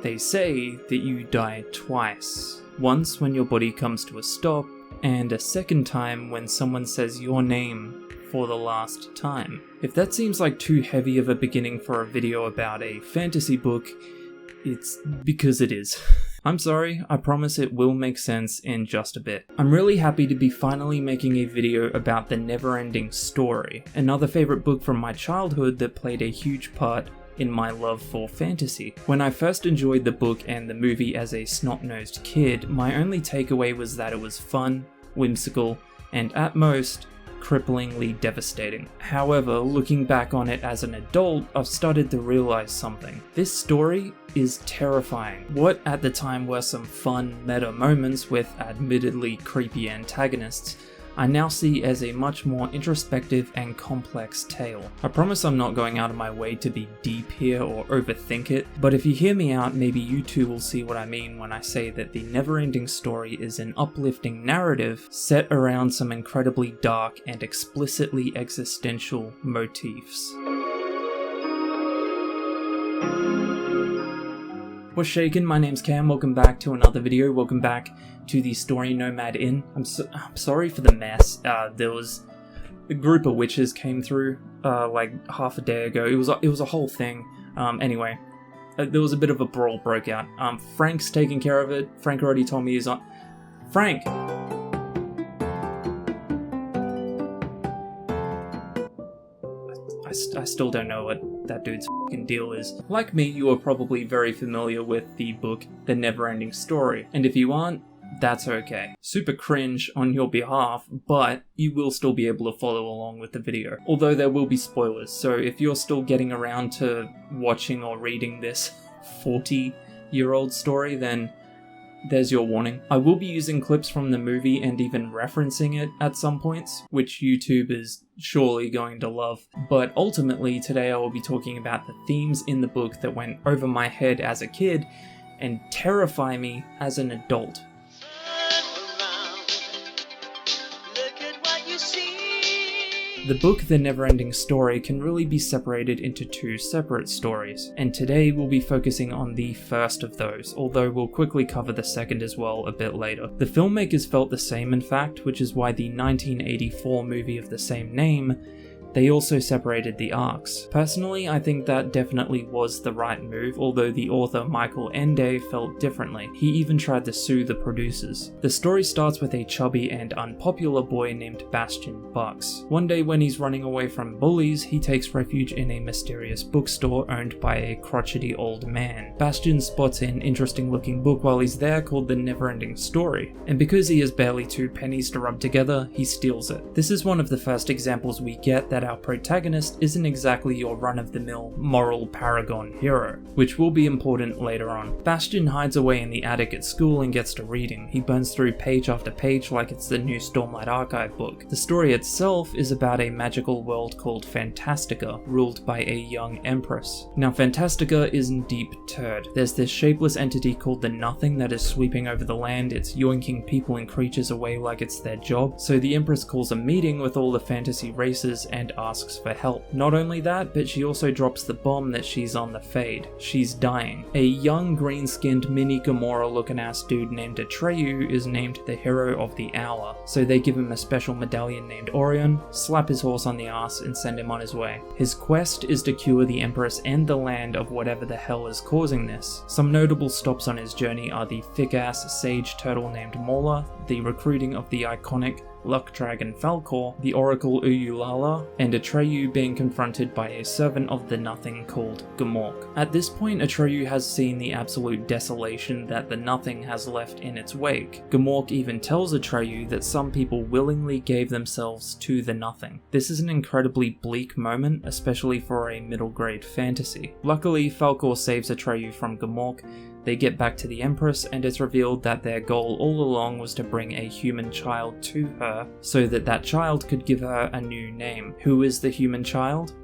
They say that you die twice. Once when your body comes to a stop, and a second time when someone says your name for the last time. If that seems like too heavy of a beginning for a video about a fantasy book, it's because it is. I'm sorry, I promise it will make sense in just a bit. I'm really happy to be finally making a video about the NeverEnding Story, another favourite book from my childhood that played a huge part in my love for fantasy. When I first enjoyed the book and the movie as a snot-nosed kid, my only takeaway was that it was fun, whimsical, and at most, cripplingly devastating. However, looking back on it as an adult, I've started to realize something. This story is terrifying. What at the time were some fun meta moments with admittedly creepy antagonists, I now see as a much more introspective and complex tale. I promise I'm not going out of my way to be deep here or overthink it, but if you hear me out, maybe you too will see what I mean when I say that the NeverEnding Story is an uplifting narrative set around some incredibly dark and explicitly existential motifs. What's shaking? My name's Cam, welcome back to another video, welcome back to the story Nomad Inn. I'm sorry for the mess. There was a group of witches came through like half a day ago. It was a whole thing. Anyway, there was a bit of a brawl broke out. Frank's taking care of it. Frank already told me he's on... Frank! I still don't know what that dude's fucking deal is. Like me, you are probably very familiar with the book The NeverEnding Story, and if you aren't, that's okay. Super cringe on your behalf, but you will still be able to follow along with the video. Although there will be spoilers, so if you're still getting around to watching or reading this 40-year-old story, then there's your warning. I will be using clips from the movie and even referencing it at some points, which YouTube is surely going to love. But ultimately, today I will be talking about the themes in the book that went over my head as a kid and terrify me as an adult. The book The NeverEnding Story can really be separated into two separate stories, and today we'll be focusing on the first of those, although we'll quickly cover the second as well a bit later. The filmmakers felt the same in fact, which is why the 1984 movie of the same name, they also separated the arcs. Personally, I think that definitely was the right move, although the author Michael Ende felt differently. He even tried to sue the producers. The story starts with a chubby and unpopular boy named Bastian Bucks. One day when he's running away from bullies, he takes refuge in a mysterious bookstore owned by a crotchety old man. Bastian spots an interesting looking book while he's there called The NeverEnding Story, and because he has barely 2 pennies to rub together, he steals it. This is one of the first examples we get that our protagonist isn't exactly your run-of-the-mill moral paragon hero, which will be important later on. Bastian hides away in the attic at school and gets to reading. He burns through page after page like it's the new Stormlight Archive book. The story itself is about a magical world called Fantastica, ruled by a young empress. Now Fantastica isn't deep turd. There's this shapeless entity called the Nothing that is sweeping over the land. It's yoinking people and creatures away like it's their job. So the empress calls a meeting with all the fantasy races and asks for help. Not only that, but she also drops the bomb that she's on the fade. She's dying. A young green-skinned mini Gamora looking ass dude named Atreyu is named the hero of the hour, so they give him a special medallion named Orion, slap his horse on the ass and send him on his way. His quest is to cure the Empress and the land of whatever the hell is causing this. Some notable stops on his journey are the thick-ass sage turtle named Mola, the recruiting of the iconic Luck Dragon Falcor, the Oracle Uyulala, and Atreyu being confronted by a servant of the Nothing called Gamork. At this point, Atreyu has seen the absolute desolation that the Nothing has left in its wake. Gamork even tells Atreyu that some people willingly gave themselves to the Nothing. This is an incredibly bleak moment, especially for a middle grade fantasy. Luckily, Falcor saves Atreyu from Gamork. They get back to the Empress, and it's revealed that their goal all along was to bring a human child to her, so that that child could give her a new name. Who is the human child?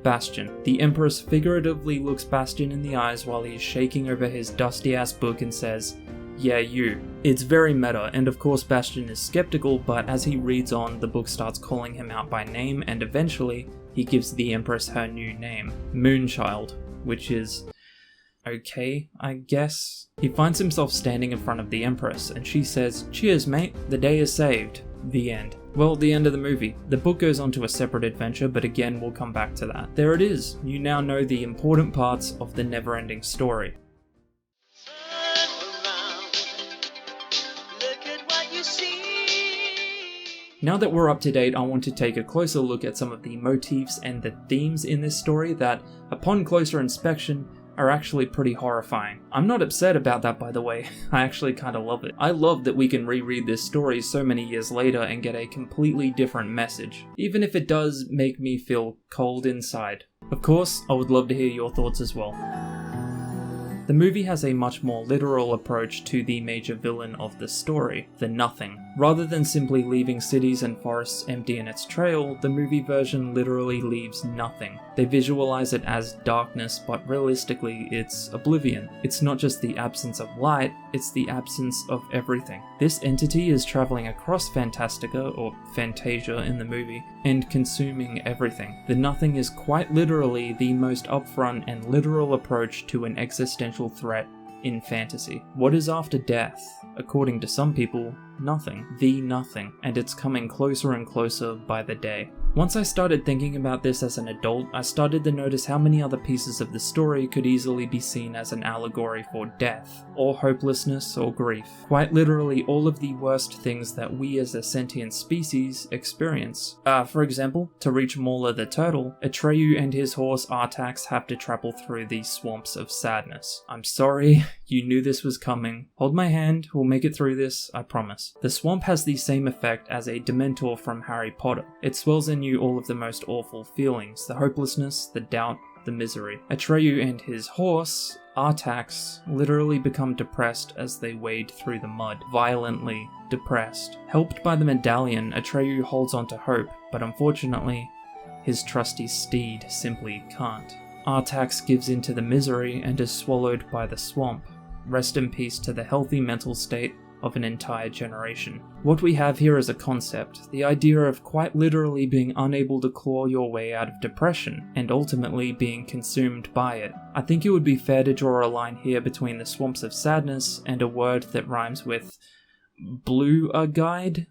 Bastian. The Empress figuratively looks Bastian in the eyes while he is shaking over his dusty-ass book and says, "Yeah, you." It's very meta, and of course Bastian is skeptical, but as he reads on, the book starts calling him out by name, and eventually he gives the Empress her new name, Moonchild, which is okay, I guess. He finds himself standing in front of the Empress, and she says, "Cheers, mate, the day is saved." The end. Well, the end of the movie. The book goes on to a separate adventure, but again, we'll come back to that. There it is. You now know the important parts of the NeverEnding Story. Now that we're up to date, I want to take a closer look at some of the motifs and the themes in this story that, upon closer inspection, are actually pretty horrifying. I'm not upset about that, by the way. I actually kinda love it. I love that we can reread this story so many years later and get a completely different message, even if it does make me feel cold inside. Of course, I would love to hear your thoughts as well. The movie has a much more literal approach to the major villain of the story, the Nothing. Rather than simply leaving cities and forests empty in its trail, the movie version literally leaves nothing. They visualize it as darkness, but realistically it's oblivion. It's not just the absence of light, it's the absence of everything. This entity is traveling across Fantastica, or Fantasia in the movie, and consuming everything. The Nothing is quite literally the most upfront and literal approach to an existential threat in fantasy. What is after death? According to some people, nothing. The nothing. And it's coming closer and closer by the day. Once I started thinking about this as an adult, I started to notice how many other pieces of the story could easily be seen as an allegory for death, or hopelessness, or grief. Quite literally all of the worst things that we as a sentient species experience. For example, to reach Mauler the turtle, Atreyu and his horse Artax have to travel through the swamps of sadness. I'm sorry, you knew this was coming. Hold my hand, we'll make it through this, I promise. The swamp has the same effect as a Dementor from Harry Potter. It swells in you all of the most awful feelings, the hopelessness, the doubt, the misery. Atreyu and his horse, Artax, literally become depressed as they wade through the mud, violently depressed. Helped by the medallion, Atreyu holds on to hope, but unfortunately, his trusty steed simply can't. Artax gives in to the misery and is swallowed by the swamp. Rest in peace to the healthy mental state of an entire generation. What we have here is a concept, the idea of quite literally being unable to claw your way out of depression, and ultimately being consumed by it. I think it would be fair to draw a line here between the swamps of sadness and a word that rhymes with blue-a-guide?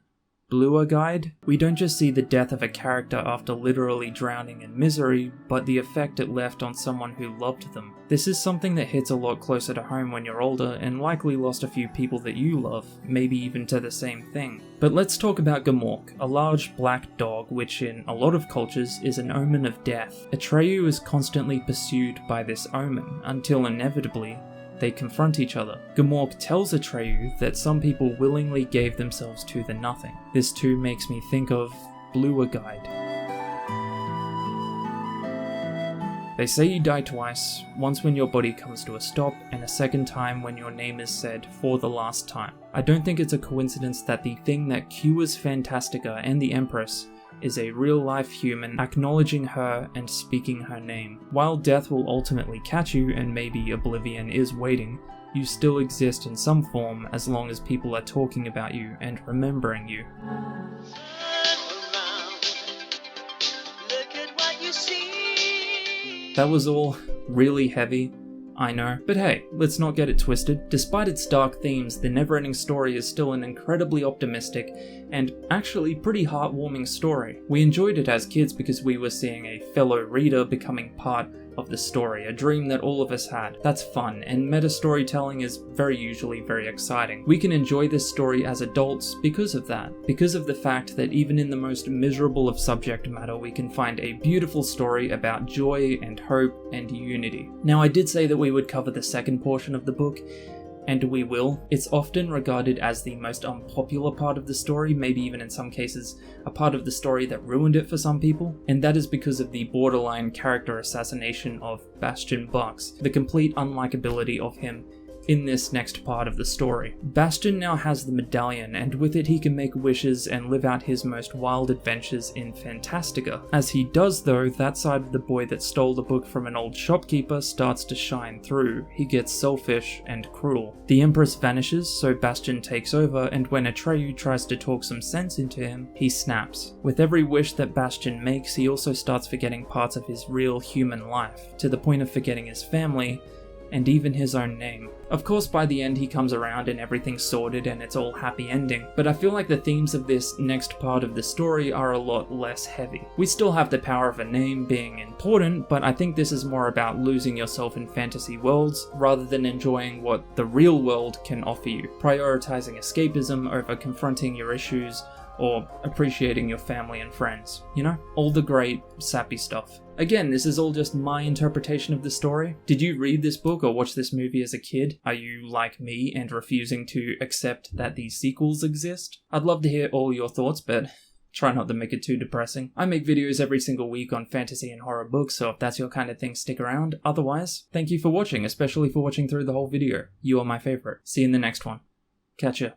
Blue-a-guide? We don't just see the death of a character after literally drowning in misery, but the effect it left on someone who loved them. This is something that hits a lot closer to home when you're older and likely lost a few people that you love, maybe even to the same thing. But let's talk about Gamork, a large black dog which in a lot of cultures is an omen of death. Atreyu is constantly pursued by this omen, until inevitably they confront each other. Gamork tells Atreyu that some people willingly gave themselves to the Nothing. This too makes me think of Blue-a-Guide. They say you die twice, once when your body comes to a stop, and a second time when your name is said for the last time. I don't think it's a coincidence that the thing that cures Fantastica and the Empress is a real-life human acknowledging her and speaking her name. While death will ultimately catch you and maybe oblivion is waiting, you still exist in some form as long as people are talking about you and remembering you. That was all really heavy, I know, but hey, let's not get it twisted. Despite its dark themes, the NeverEnding Story is still an incredibly optimistic and actually pretty heartwarming story. We enjoyed it as kids because we were seeing a fellow reader becoming part of the story, a dream that all of us had. That's fun, and meta storytelling is usually very exciting. We can enjoy this story as adults because of that, because of the fact that even in the most miserable of subject matter, we can find a beautiful story about joy and hope and unity. Now, I did say that we would cover the second portion of the book, and we will. It's often regarded as the most unpopular part of the story, maybe even in some cases a part of the story that ruined it for some people, and that is because of the borderline character assassination of Bastian Bux, the complete unlikability of him in this next part of the story. Bastian now has the medallion, and with it he can make wishes and live out his most wild adventures in Fantastica. As he does though, that side of the boy that stole the book from an old shopkeeper starts to shine through. He gets selfish and cruel. The Empress vanishes, so Bastian takes over, and when Atreyu tries to talk some sense into him, he snaps. With every wish that Bastian makes, he also starts forgetting parts of his real human life, to the point of forgetting his family, and even his own name. Of course, by the end he comes around and everything's sorted and it's all happy ending, but I feel like the themes of this next part of the story are a lot less heavy. We still have the power of a name being important, but I think this is more about losing yourself in fantasy worlds rather than enjoying what the real world can offer you, prioritizing escapism over confronting your issues or appreciating your family and friends, you know? All the great, sappy stuff. Again, this is all just my interpretation of the story. Did you read this book or watch this movie as a kid? Are you like me and refusing to accept that these sequels exist? I'd love to hear all your thoughts, but try not to make it too depressing. I make videos every single week on fantasy and horror books, so if that's your kind of thing, stick around. Otherwise, thank you for watching, especially for watching through the whole video. You are my favorite. See you in the next one. Catch ya.